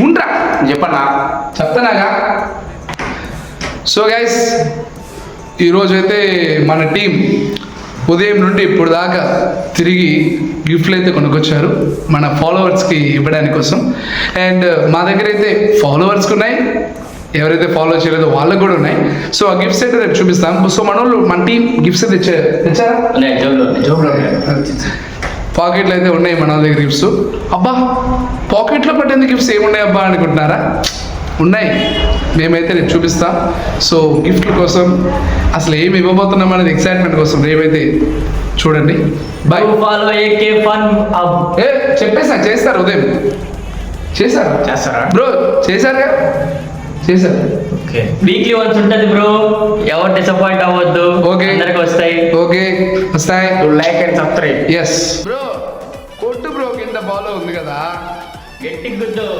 ఉండరా చెప్పన్నా చెప్తానాగా. So guys ఈరోజు అయితే మన టీం ఉదయం నుండి ఇప్పుడు దాకా తిరిగి గిఫ్ట్లు అయితే కొనుక్కొచ్చారు మన ఫాలోవర్స్కి ఇవ్వడానికి కోసం. అండ్ మా దగ్గర అయితే ఫాలోవర్స్కి ఉన్నాయి, ఎవరైతే ఫాలో చేయలేదో వాళ్ళకు కూడా ఉన్నాయి. సో ఆ గిఫ్ట్స్ అయితే రేపు చూపిస్తాం. సో మన టీం గిఫ్ట్స్ అయితే తెచ్చారా? పాకెట్లు అయితే ఉన్నాయి మన దగ్గర గిఫ్ట్స్. అబ్బా పాకెట్లో పట్టింది గిఫ్ట్స్ ఏమున్నాయి అబ్బా అనుకుంటున్నారా? ఉన్నాయి, మేమైతే రేపు చూపిస్తాం. సో గిఫ్ట్ల కోసం అసలు ఏమి ఇవ్వబోతున్నాం అనేది ఎక్సైట్మెంట్ కోసం రేపైతే చూడండి. బాయ్. చెప్పేసా చేస్తారు, ఉదయం చేస్తారా బ్రో? చేశారుగా, చేశారు. వీక్లీ వన్స్ ఉంటది బ్రో, ఎవరు డిసప్పాయింట్ అవ్వద్దు. ఓకే, అందరికి వస్తాయి. ఓకే వస్తాయి. Like and subscribe. Yes bro, కొట్టు బ్రో, కింద బాలో ఉంది కదా, గట్టి గుద్దు.